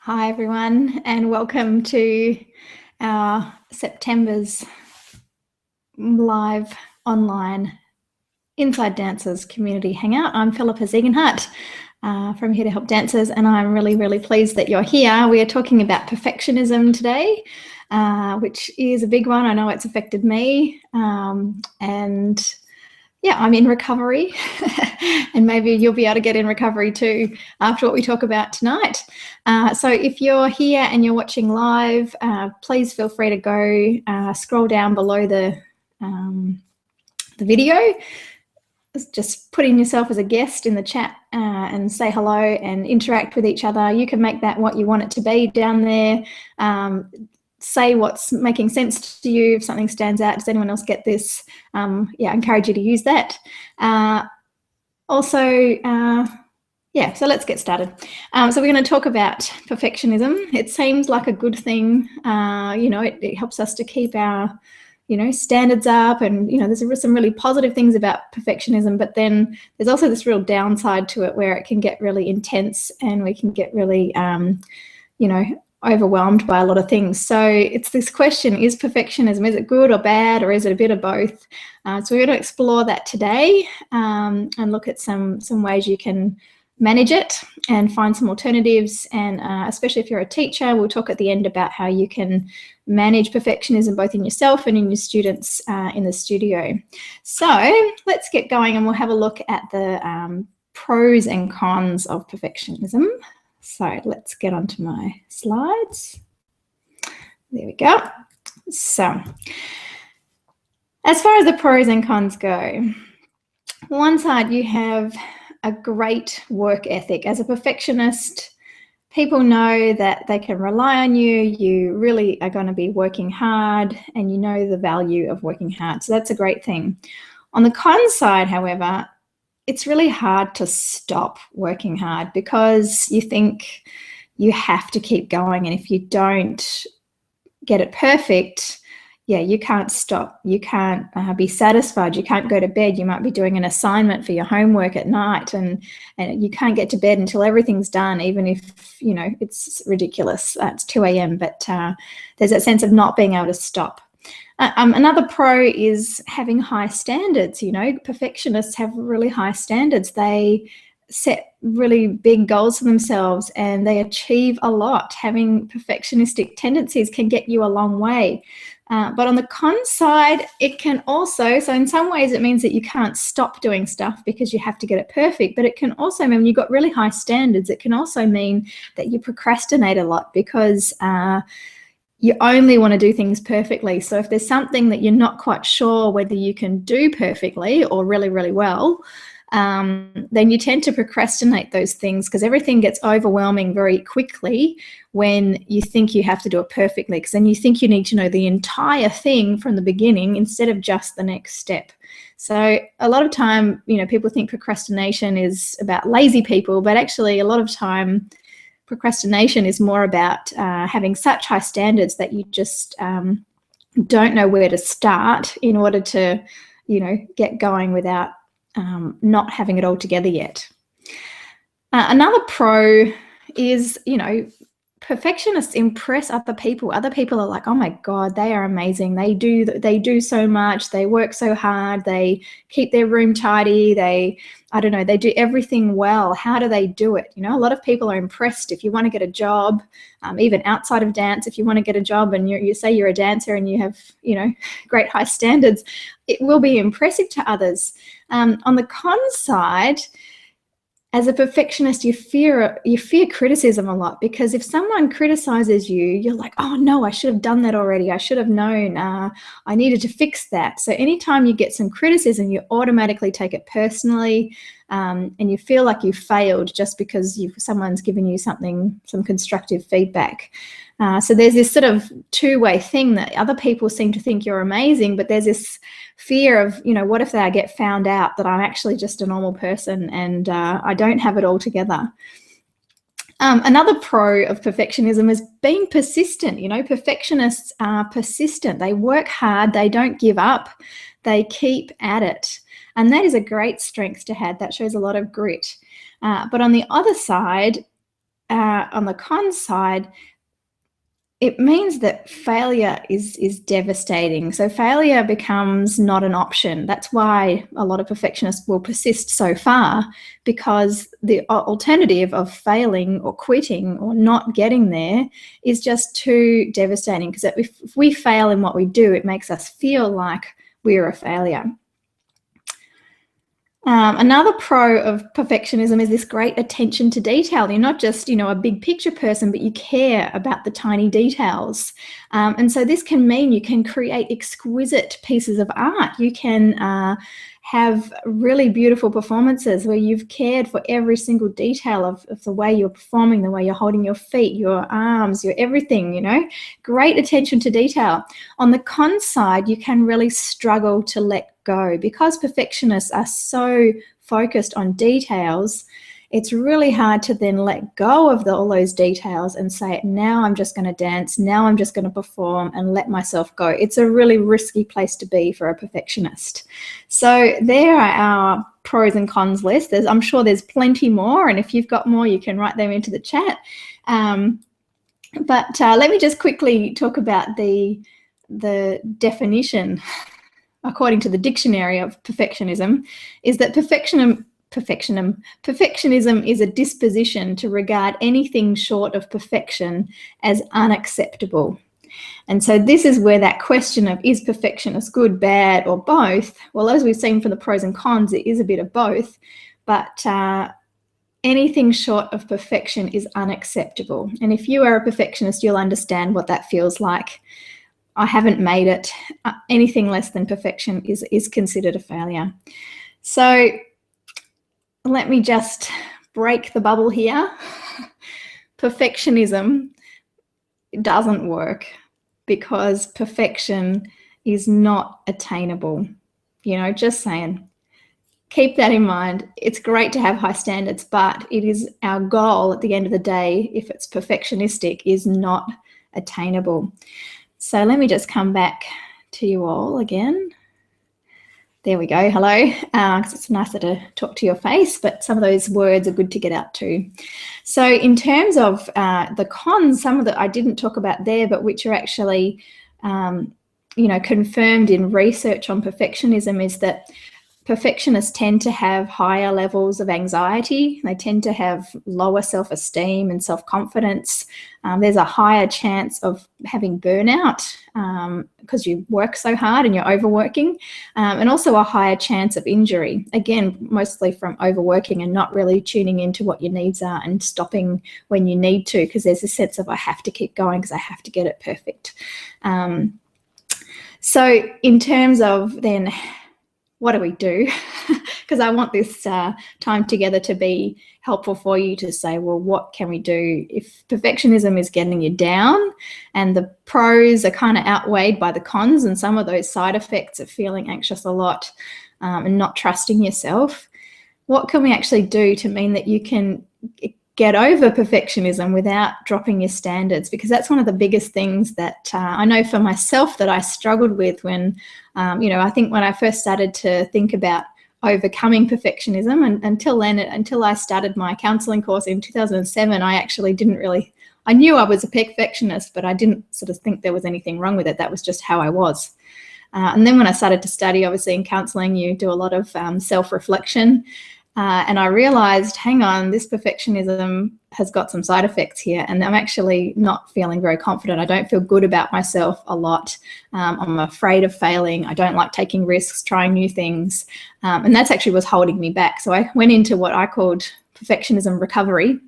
Hi everyone, and welcome to our September's live online Inside Dancers community hangout. I'm Philippa from Here to Help Dancers, and I'm really pleased that you're here. We are talking about perfectionism today, which is a big one. I know it's affected me, and yeah, I'm in recovery and maybe you'll be able to get in recovery too after what we talk about tonight. So if you're here and you're watching live, please feel free to go scroll down below the video. Just put in yourself as a guest in the chat and say hello and interact with each other. You can make that what you want it to be down there. Say what's making sense to you. If something stands out, does anyone else get this? Yeah, I encourage you to use that. So let's get started. So we're going to talk about perfectionism. It seems like a good thing. It helps us to keep our, standards up, and, there's some really positive things about perfectionism, but then there's also this real downside to it where it can get really intense and we can get really, overwhelmed by a lot of things. So it's this question, is perfectionism, is it good or bad, or is it a bit of both? So we're going to explore that today and look at some ways you can manage it and find some alternatives. And especially if you're a teacher, we'll talk at the end about how you can manage perfectionism both in yourself and in your students in the studio. So let's get going and we'll have a look at the pros and cons of perfectionism. So let's get onto my slides. There we go. So as far as the pros and cons go, one side you have a great work ethic. As a perfectionist, people know that they can rely on you. You really are going to be working hard and you know the value of working hard. So that's a great thing. On the con side, however, it's really hard to stop working hard because you think you have to keep going. And if you don't get it perfect, you can't stop. You can't be satisfied. You can't go to bed. You might be doing an assignment for your homework at night and you can't get to bed until everything's done, even if, it's ridiculous. It's 2 a.m. But there's that sense of not being able to stop. Another pro is having high standards. Perfectionists have really high standards. They set really big goals for themselves and they achieve a lot. Having perfectionistic tendencies can get you a long way. But on the con side, it can also, so in some ways it means that you can't stop doing stuff because you have to get it perfect, but it can also mean when you've got really high standards, it can also mean that you procrastinate a lot because you only want to do things perfectly. So if there's something that you're not quite sure whether you can do perfectly or really well, then you tend to procrastinate those things because everything gets overwhelming very quickly when you think you have to do it perfectly, because then you think you need to know the entire thing from the beginning instead of just the next step. So a lot of time, people think procrastination is about lazy people, but actually a lot of time procrastination is more about having such high standards that you just don't know where to start in order to, get going without not having it all together yet. Another pro is, perfectionists impress other people. Other people are like, oh my God, they are amazing. They do so much. They work so hard. They keep their room tidy. They do everything well. How do they do it? A lot of people are impressed. If you want to get a job, even outside of dance, if you want to get a job and you say you're a dancer and you have, great high standards, it will be impressive to others. On the con side, as a perfectionist, you fear criticism a lot, because if someone criticizes you, you're like, oh no, I should have done that already. I should have known. I needed to fix that. So anytime you get some criticism, you automatically take it personally, and you feel like you failed just because someone's given you some constructive feedback. So there's this sort of two-way thing that other people seem to think you're amazing, but there's this fear of, what if I get found out that I'm actually just a normal person and I don't have it all together. Another pro of perfectionism is being persistent. Perfectionists are persistent. They work hard. They don't give up. They keep at it. And that is a great strength to have. That shows a lot of grit. But on the other side, on the con side, it means that failure is devastating. So failure becomes not an option. That's why a lot of perfectionists will persist so far, because the alternative of failing or quitting or not getting there is just too devastating. Because if we fail in what we do, it makes us feel like we're a failure. Another pro of perfectionism is this great attention to detail. You're not just, a big picture person, but you care about the tiny details. And so this can mean you can create exquisite pieces of art. You can have really beautiful performances where you've cared for every single detail of the way you're performing, the way you're holding your feet, your arms, your everything, great attention to detail. On the con side, you can really struggle to let go. Because perfectionists are so focused on details, it's really hard to then let go of all those details and say, now I'm just going to dance, now I'm just going to perform and let myself go. It's a really risky place to be for a perfectionist. So there are our pros and cons list. I'm sure there's plenty more, and if you've got more, you can write them into the chat. But let me just quickly talk about the definition. According to the dictionary of perfectionism, is that perfectionism is a disposition to regard anything short of perfection as unacceptable. And so this is where that question of, is perfectionist good, bad, or both? Well, as we've seen from the pros and cons, it is a bit of both, but anything short of perfection is unacceptable. And if you are a perfectionist, you'll understand what that feels like. I haven't made it. Anything less than perfection is considered a failure. So let me just break the bubble here. Perfectionism doesn't work because perfection is not attainable. Just saying. Keep that in mind. It's great to have high standards, but it is our goal at the end of the day, if it's perfectionistic, is not attainable. So let me just come back to you all again. There we go. Hello. Because it's nicer to talk to your face, but some of those words are good to get out too. So in terms of the cons, some of that I didn't talk about there, but which are actually, confirmed in research on perfectionism, is that perfectionists tend to have higher levels of anxiety. They tend to have lower self-esteem and self-confidence. There's a higher chance of having burnout because you work so hard and you're overworking, and also a higher chance of injury, again, mostly from overworking and not really tuning into what your needs are and stopping when you need to, because there's a sense of, I have to keep going because I have to get it perfect. So in terms of then, what do we do? Because I want this time together to be helpful for you to say, well, what can we do if perfectionism is getting you down and the pros are kind of outweighed by the cons, and some of those side effects of feeling anxious a lot and not trusting yourself? What can we actually do to mean that you can get over perfectionism without dropping your standards? Because that's one of the biggest things that I know for myself that I struggled with when, I think when I first started to think about overcoming perfectionism, and until I started my counselling course in 2007, I actually I knew I was a perfectionist, but I didn't sort of think there was anything wrong with it. That was just how I was. And then when I started to study, obviously in counselling, you do a lot of self-reflection. And I realized, hang on, this perfectionism has got some side effects here, and I'm actually not feeling very confident. I don't feel good about myself a lot. I'm afraid of failing. I don't like taking risks, trying new things. And that's actually was holding me back. So I went into what I called perfectionism recovery,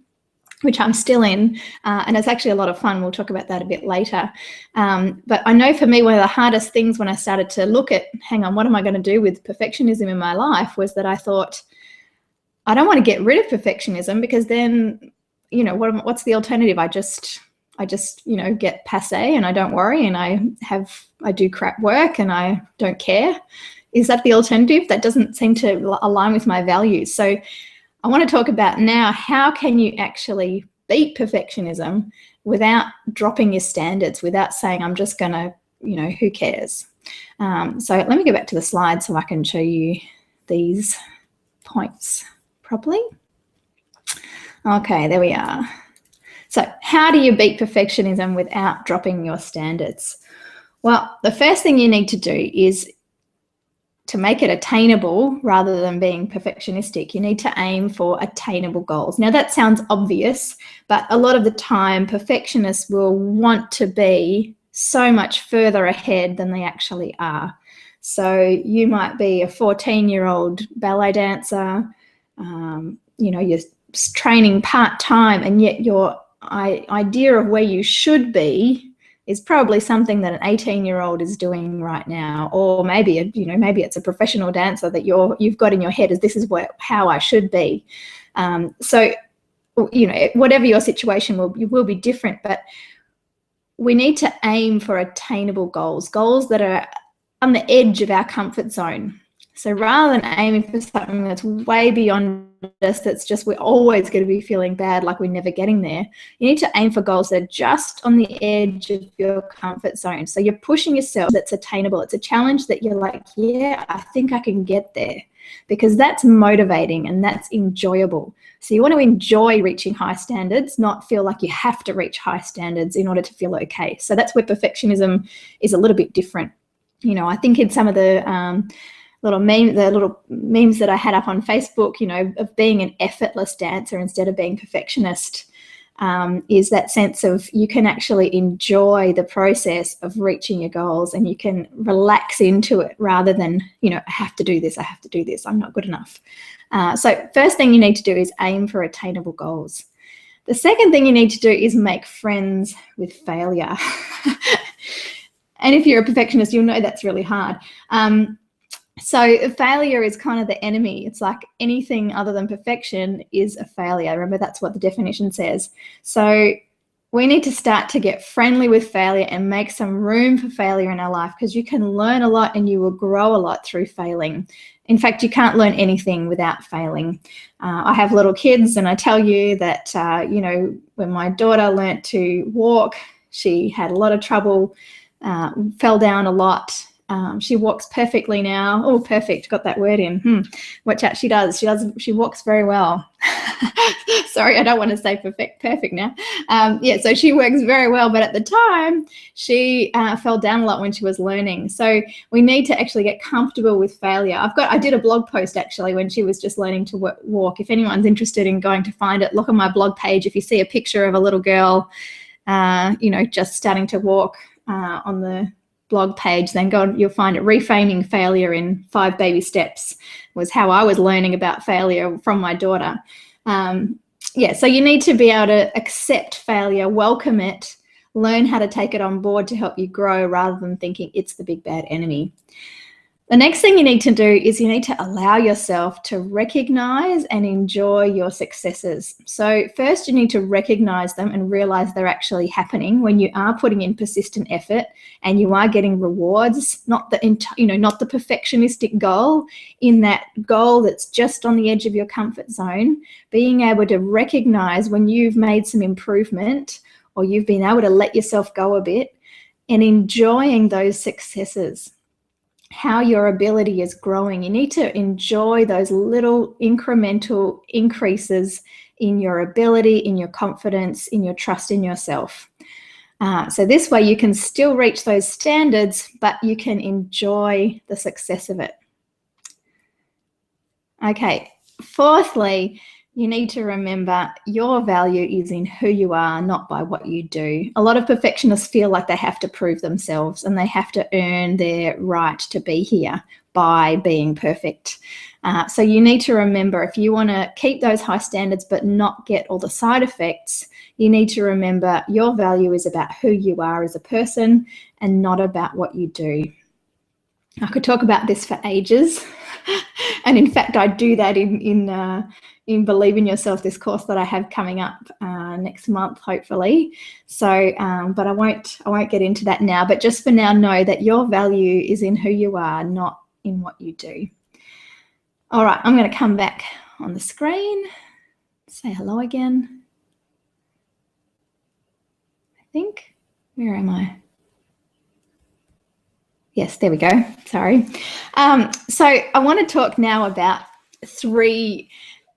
which I'm still in, and it's actually a lot of fun. We'll talk about that a bit later. But I know for me, one of the hardest things when I started to look at, hang on, what am I going to do with perfectionism in my life, was that I thought, I don't want to get rid of perfectionism, because then, what's the alternative? I just get passé and I don't worry, and I do crap work and I don't care. Is that the alternative? That doesn't seem to align with my values. So I want to talk about now, how can you actually beat perfectionism without dropping your standards, without saying, I'm just going to, who cares? So let me go back to the slide so I can show you these points properly. Okay, there we are. So how do you beat perfectionism without dropping your standards? Well, the first thing you need to do is to make it attainable rather than being perfectionistic. You need to aim for attainable goals. Now, that sounds obvious, but a lot of the time perfectionists will want to be so much further ahead than they actually are. So you might be a 14-year-old ballet dancer, you're training part-time, and yet your idea of where you should be is probably something that an 18-year-old is doing right now, or maybe maybe it's a professional dancer that you've got in your head as this is how I should be. So whatever your situation will be different, but we need to aim for attainable goals that are on the edge of our comfort zone. So rather than aiming for something that's way beyond us, that's just we're always going to be feeling bad, like we're never getting there, you need to aim for goals that are just on the edge of your comfort zone. So you're pushing yourself, that's attainable. It's a challenge that you're like, yeah, I think I can get there, because that's motivating and that's enjoyable. So you want to enjoy reaching high standards, not feel like you have to reach high standards in order to feel okay. So that's where perfectionism is a little bit different. I think in some of the little memes that I had up on Facebook, of being an effortless dancer instead of being perfectionist, is that sense of you can actually enjoy the process of reaching your goals, and you can relax into it rather than, I have to do this, I'm not good enough. So first thing you need to do is aim for attainable goals. The second thing you need to do is make friends with failure. And if you're a perfectionist, you'll know that's really hard. So failure is kind of the enemy. It's like anything other than perfection is a failure. Remember, that's what the definition says. So we need to start to get friendly with failure and make some room for failure in our life, because you can learn a lot and you will grow a lot through failing. In fact, you can't learn anything without failing. I have little kids, and I tell you that, when my daughter learnt to walk, she had a lot of trouble, fell down a lot. She walks perfectly now. Oh, perfect. Got that word in. Watch out. She does. She walks very well. Sorry, I don't want to say perfect now. So she works very well. But at the time, she fell down a lot when she was learning. So we need to actually get comfortable with failure. I did a blog post actually when she was just learning to walk. If anyone's interested in going to find it, look on my blog page. If you see a picture of a little girl, just starting to walk on the blog page, then you'll find it. Reframing failure in 5 baby steps was how I was learning about failure from my daughter. So you need to be able to accept failure, welcome it, learn how to take it on board to help you grow, rather than thinking it's the big bad enemy. The next thing you need to do is you need to allow yourself to recognize and enjoy your successes. So first you need to recognize them and realize they're actually happening when you are putting in persistent effort and you are getting rewards, not the perfectionistic goal, in that goal that's just on the edge of your comfort zone. Being able to recognize when you've made some improvement, or you've been able to let yourself go a bit, and enjoying those successes, how your ability is growing. You need to enjoy those little incremental increases in your ability, in your confidence, in your trust in yourself. So this way you can still reach those standards, but you can enjoy the success of it. Okay, fourthly, you need to remember your value is in who you are, not by what you do. A lot of perfectionists feel like they have to prove themselves and they have to earn their right to be here by being perfect. So you need to remember, if you want to keep those high standards but not get all the side effects, you need to remember your value is about who you are as a person and not about what you do. I could talk about this for ages. And in fact, I do that in Believe in Yourself, this course that I have coming up next month, hopefully. So, but I won't get into that now. But just for now, know that your value is in who you are, not in what you do. All right, I'm going to come back on the screen, say hello again. I think, where am I? Yes, there we go. Sorry. So I want to talk now about 3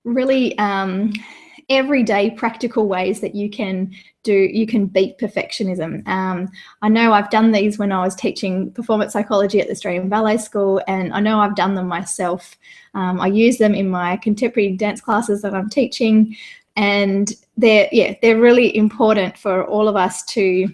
really everyday practical ways that you can beat perfectionism. I know I've done these when I was teaching performance psychology at the Australian Ballet School, and I know I've done them myself. I use them in my contemporary dance classes that I'm teaching, and they're really important for all of us to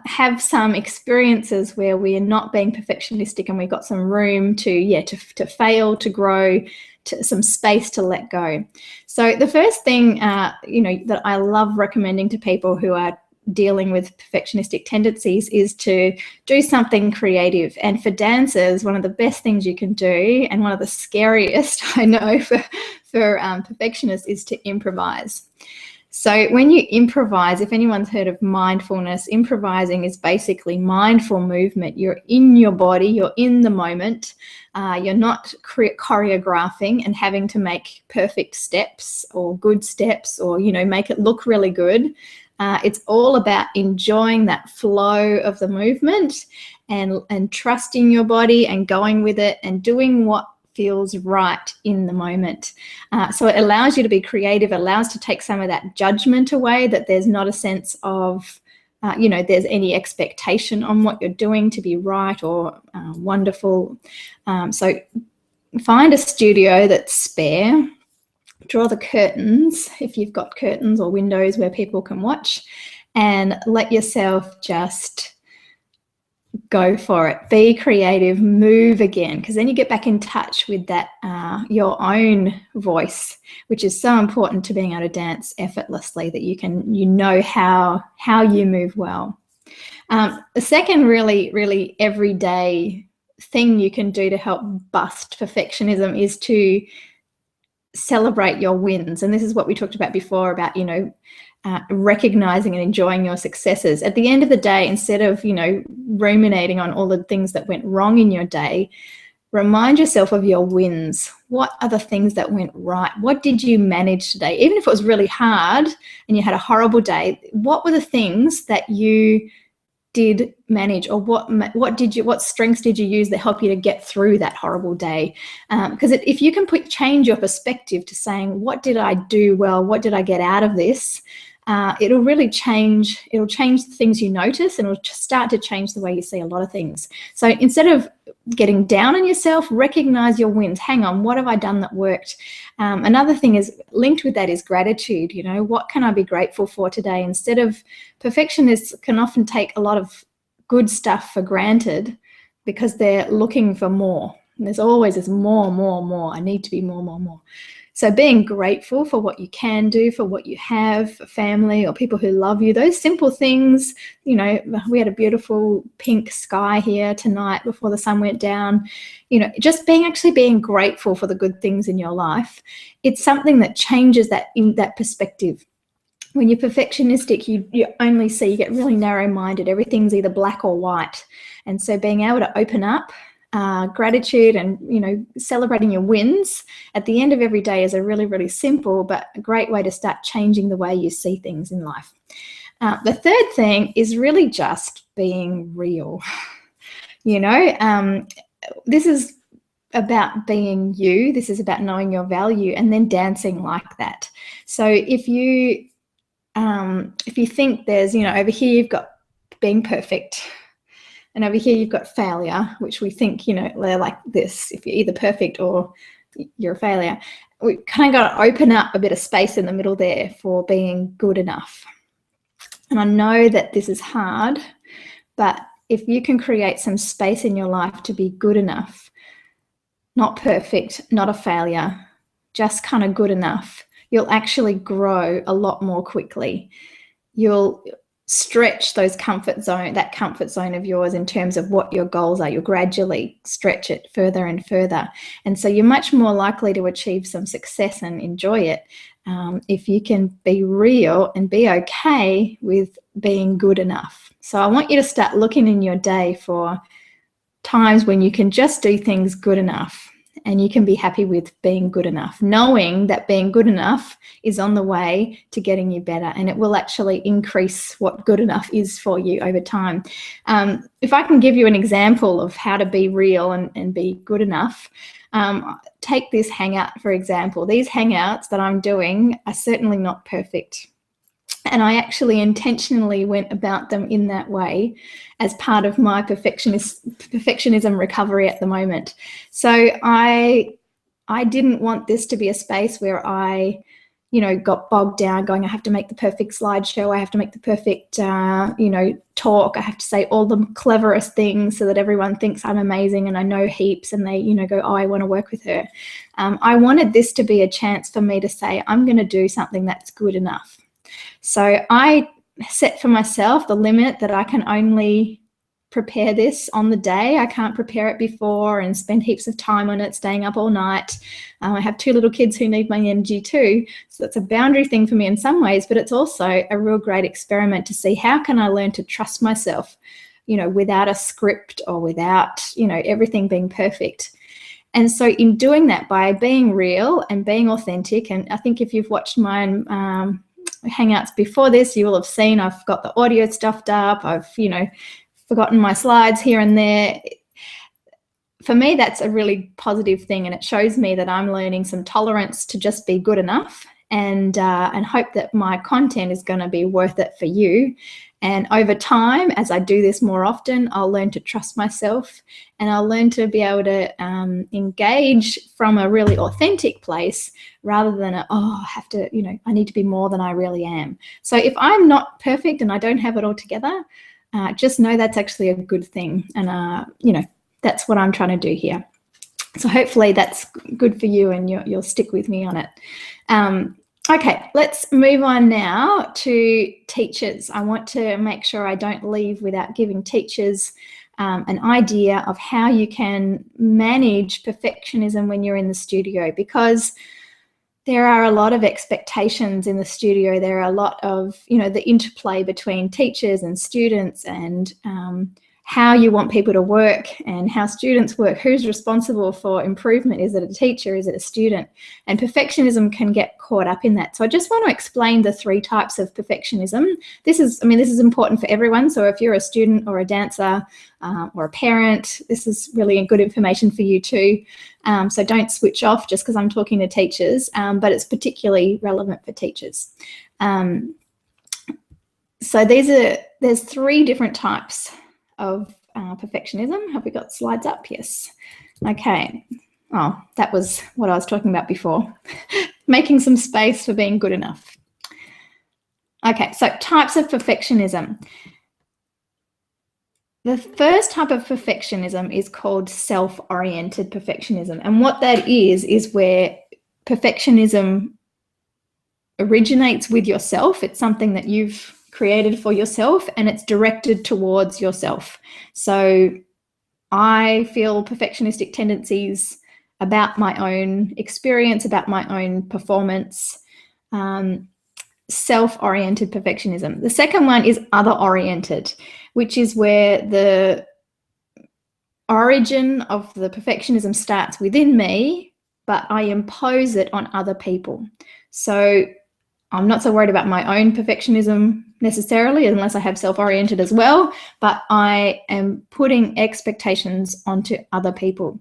have some experiences where we are not being perfectionistic, and we've got some room to fail, to grow, to some space to let go. So the first thing that I love recommending to people who are dealing with perfectionistic tendencies is to do something creative. And for dancers, one of the best things you can do, and one of the scariest I know for perfectionists, is to improvise. So when you improvise, if anyone's heard of mindfulness, improvising is basically mindful movement. You're in your body, you're in the moment. You're not choreographing and having to make perfect steps or good steps, or make it look really good. It's all about enjoying that flow of the movement and trusting your body and going with it and doing what feels right in the moment. So it allows you to be creative, allows to take some of that judgment away, that there's not a sense of, there's any expectation on what you're doing to be right or wonderful. So find a studio that's spare, draw the curtains, if you've got curtains or windows where people can watch, and let yourself just go for it. Be creative, move again, because then you get back in touch with that your own voice, which is so important to being able to dance effortlessly, that you know how you move well. The second really everyday thing you can do to help bust perfectionism is to celebrate your wins. And this is what we talked about before, about recognizing and enjoying your successes. At the end of the day, instead of ruminating on all the things that went wrong in your day, remind yourself of your wins. What are the things that went right? What did you manage today? Even if it was really hard and you had a horrible day, what were the things that you did manage, or what strengths did you use that help you to get through that horrible day? Because if you can change your perspective to saying, what did I do well? What did I get out of this? It'll really change. It'll change the things you notice, and it'll start to change the way you see a lot of things. So instead of getting down on yourself, recognize your wins. Hang on, what have I done that worked? Another thing is linked with that is gratitude. What can I be grateful for today? Instead of, perfectionists can often take a lot of good stuff for granted because they're looking for more. And there's always this more. I need to be more. So being grateful for what you can do, for what you have, for family or people who love you, those simple things. We had a beautiful pink sky here tonight before the sun went down. Just being grateful for the good things in your life. It's something that changes that perspective. When you're perfectionistic, you only see, you get really narrow-minded. Everything's either black or white. And so being able to open up, gratitude and celebrating your wins at the end of every day is a really simple but a great way to start changing the way you see things in life. The third thing is really just being real. This is about being you. This is about knowing your value and then dancing like that. So if you think there's over here you've got being perfect, and over here you've got failure, which we think, they're like this. If you're either perfect or you're a failure, we kind of got to open up a bit of space in the middle there for being good enough. And I know that this is hard, but if you can create some space in your life to be good enough, not perfect, not a failure, just kind of good enough, you'll actually grow a lot more quickly. You'll stretch that comfort zone of yours in terms of what your goals are. You'll gradually stretch it further and further. And so you're much more likely to achieve some success and enjoy it if you can be real and be okay with being good enough. So I want you to start looking in your day for times when you can just do things good enough. and you can be happy with being good enough, knowing that being good enough is on the way to getting you better, and it will actually increase what good enough is for you over time. If I can give you an example of how to be real and be good enough, take this Hangout, for example. These Hangouts that I'm doing are certainly not perfect. And I actually intentionally went about them in that way as part of my perfectionism recovery at the moment. So I didn't want this to be a space where I, got bogged down going, I have to make the perfect slideshow, I have to make the perfect, talk, I have to say all the cleverest things so that everyone thinks I'm amazing and I know heaps, and they, go, oh, I want to work with her. I wanted this to be a chance for me to say, I'm going to do something that's good enough. So I set for myself the limit that I can only prepare this on the day. I can't prepare it before and spend heaps of time on it, staying up all night. I have 2 little kids who need my energy too. So it's a boundary thing for me in some ways, but it's also a real great experiment to see how can I learn to trust myself, without a script or without, everything being perfect. And so in doing that, by being real and being authentic, and I think if you've watched mine, Hangouts before this, you will have seen I've got the audio stuffed up. I've, forgotten my slides here and there. For me, that's a really positive thing, and it shows me that I'm learning some tolerance to just be good enough, and hope that my content is going to be worth it for you. And over time, as I do this more often, I'll learn to trust myself, and I'll learn to be able to engage from a really authentic place rather than I have to, I need to be more than I really am. So if I'm not perfect and I don't have it all together, just know that's actually a good thing. And, that's what I'm trying to do here. So hopefully that's good for you, and you'll stick with me on it. Okay, let's move on now to teachers. I want to make sure I don't leave without giving teachers an idea of how you can manage perfectionism when you're in the studio, because there are a lot of expectations in the studio. There are a lot of, the interplay between teachers and students, and how you want people to work and how students work. Who's responsible for improvement? Is it a teacher? Is it a student? And perfectionism can get caught up in that. So I just want to explain the 3 types of perfectionism. This is important for everyone. So if you're a student or a dancer or a parent, this is really good information for you too. So don't switch off just because I'm talking to teachers, but it's particularly relevant for teachers. So there's 3 different types of perfectionism. Have we got slides up? Yes. Okay. Oh, that was what I was talking about before. Making some space for being good enough. Okay, so types of perfectionism. The first type of perfectionism is called self-oriented perfectionism. And what that is where perfectionism originates with yourself. It's something that you've created for yourself, and it's directed towards yourself. So I feel perfectionistic tendencies about my own experience, about my own performance. Self-oriented perfectionism. The second one is other-oriented, which is where the origin of the perfectionism starts within me, but I impose it on other people. So I'm not so worried about my own perfectionism necessarily, unless I have self-oriented as well, but I am putting expectations onto other people.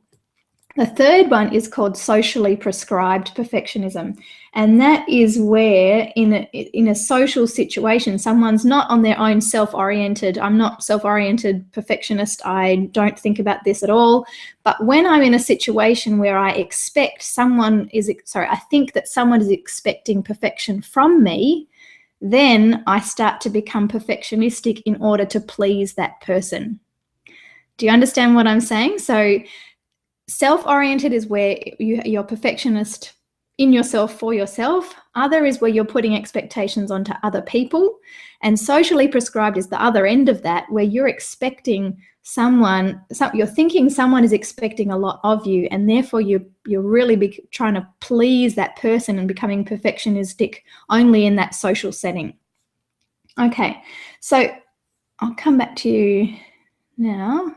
The third one is called socially prescribed perfectionism, and that is where in a social situation, someone's not on their own self-oriented. I'm not self-oriented perfectionist. I don't think about this at all. But when I'm in a situation where I think that someone is expecting perfection from me, then I start to become perfectionistic in order to please that person. Do you understand what I'm saying? So self-oriented is where you're perfectionist in yourself for yourself. Other is where you're putting expectations onto other people. And socially prescribed is the other end of that, where you're expecting you're thinking someone is expecting a lot of you, and therefore you're really trying to please that person and becoming perfectionistic only in that social setting. Okay, so I'll come back to you now.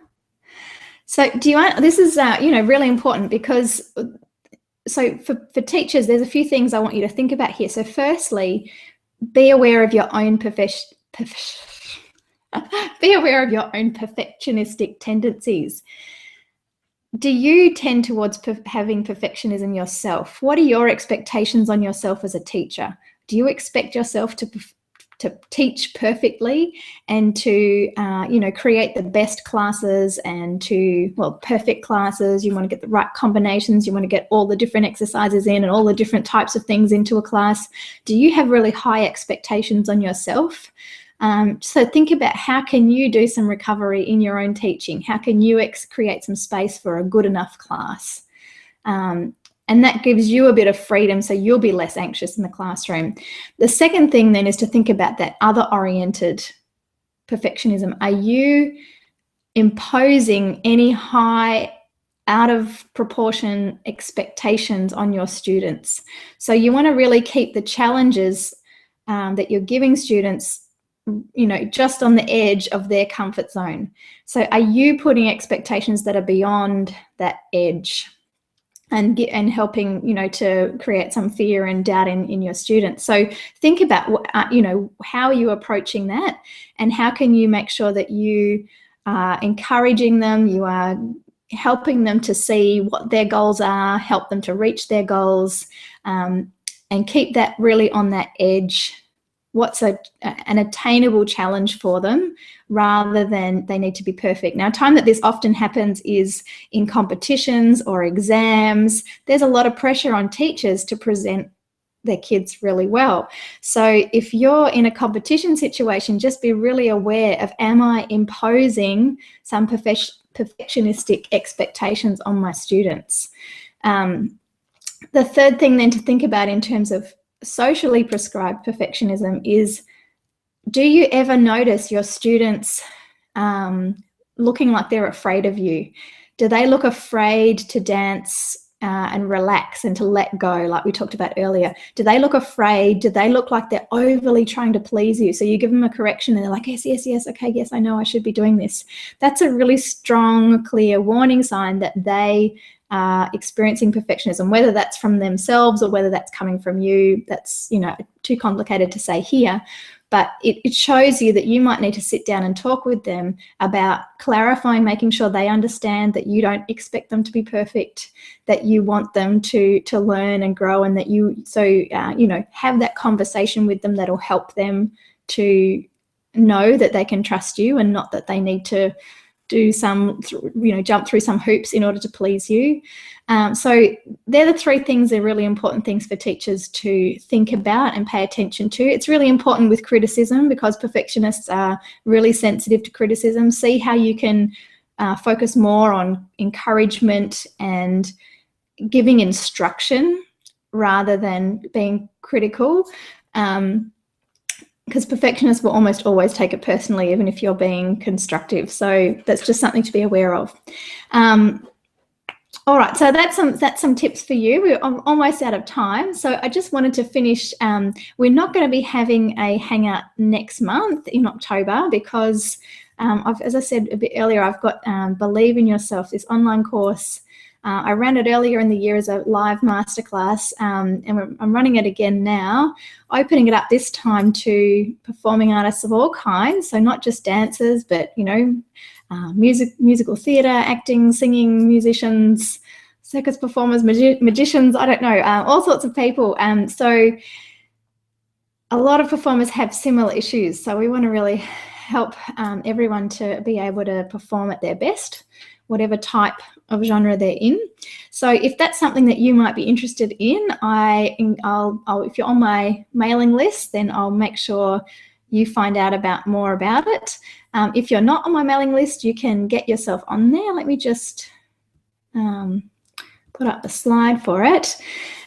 So do you want, this is, really important, because so for teachers, there's a few things I want you to think about here. So firstly, be aware of your own be aware of your own perfectionistic tendencies. Do you tend towards having perfectionism yourself? What are your expectations on yourself as a teacher? Do you expect yourself to teach perfectly and to, create the best classes and perfect classes? You want to get the right combinations. You want to get all the different exercises in and all the different types of things into a class. Do you have really high expectations on yourself? So think about, how can you do some recovery in your own teaching? How can you create some space for a good enough class? And that gives you a bit of freedom, so you'll be less anxious in the classroom. The second thing then is to think about that other-oriented perfectionism. Are you imposing any high, out of proportion expectations on your students? So you want to really keep the challenges that you're giving students, just on the edge of their comfort zone. So are you putting expectations that are beyond that edge? And helping, to create some fear and doubt in your students. So think about, how are you approaching that, and how can you make sure that you are encouraging them, you are helping them to see what their goals are, help them to reach their goals, and keep that really on that edge. What's an attainable challenge for them, rather than they need to be perfect. Now, a time that this often happens is in competitions or exams. There's a lot of pressure on teachers to present their kids really well. So if you're in a competition situation, just be really aware of, am I imposing some perfectionistic expectations on my students? The third thing then to think about in terms of socially prescribed perfectionism is, do you ever notice your students looking like they're afraid of you? Do they look afraid to dance and relax and to let go, like we talked about earlier? Do they look afraid? Do they look like they're overly trying to please you? So you give them a correction and they're like, yes, okay, yes, I know I should be doing this. That's a really strong, clear warning sign that they are experiencing perfectionism, whether that's from themselves or whether that's coming from you. That's, too complicated to say here. But it shows you that you might need to sit down and talk with them about clarifying, making sure they understand that you don't expect them to be perfect, that you want them to learn and grow, and that have that conversation with them that'll help them to know that they can trust you, and not that they need to do some, jump through some hoops in order to please you. So they're the three things that are really important things for teachers to think about and pay attention to. It's really important with criticism, because perfectionists are really sensitive to criticism. See how you can focus more on encouragement and giving instruction rather than being critical. Because perfectionists will almost always take it personally, even if you're being constructive. So that's just something to be aware of. All right, so that's some tips for you. We're almost out of time, so I just wanted to finish. We're not going to be having a Hangout next month in October, because, as I said a bit earlier, I've got Believe in Yourself, this online course. I ran it earlier in the year as a live masterclass, and I'm running it again now, opening it up this time to performing artists of all kinds, so not just dancers, but musical theatre, acting, singing, musicians, circus performers, magicians, I don't know, all sorts of people. So a lot of performers have similar issues, so we want to really help everyone to be able to perform at their best, whatever type of genre they're in. So if that's something that you might be interested in, if you're on my mailing list, then I'll make sure you find out more about it. If you're not on my mailing list, you can get yourself on there. Let me just put up the slide for it.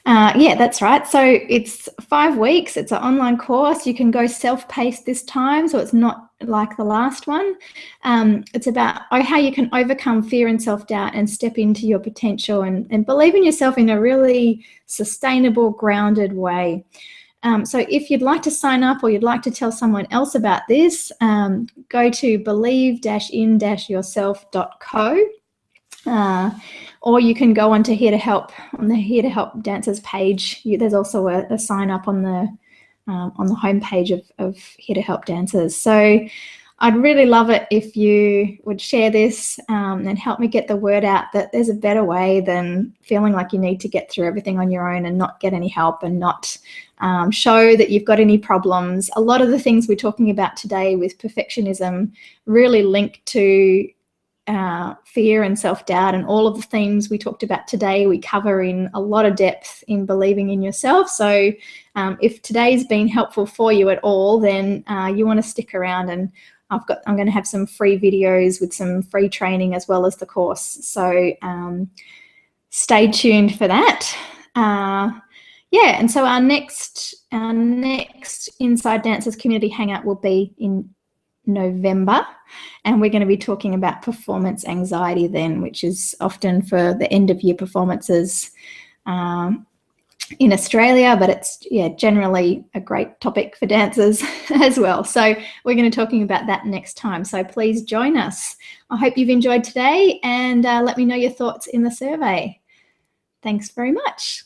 Yeah, that's right. So it's 5 weeks. It's an online course. You can go self-paced this time, so it's not like the last one. It's about how you can overcome fear and self-doubt and step into your potential and believe in yourself in a really sustainable, grounded way. So if you'd like to sign up, or you'd like to tell someone else about this, go to believe-in-yourself.co. Or you can go on to Here to Help, on the Here to Help Dancers page. There's also a sign up on the homepage of Here to Help Dancers. So I'd really love it if you would share this and help me get the word out that there's a better way than feeling like you need to get through everything on your own and not get any help and not show that you've got any problems. A lot of the things we're talking about today with perfectionism really link to fear and self-doubt, and all of the themes we talked about today we cover in a lot of depth in believing in yourself. So if today's been helpful for you at all, then you want to stick around, and I'm going to have some free videos with some free training as well as the course. So stay tuned for that. Yeah, and so our next Inside Dancers Community Hangout will be in November, and we're going to be talking about performance anxiety then, which is often for the end of year performances in Australia, but it's generally a great topic for dancers as well. So we're going to be talking about that next time. So please join us. I hope you've enjoyed today, and let me know your thoughts in the survey. Thanks very much.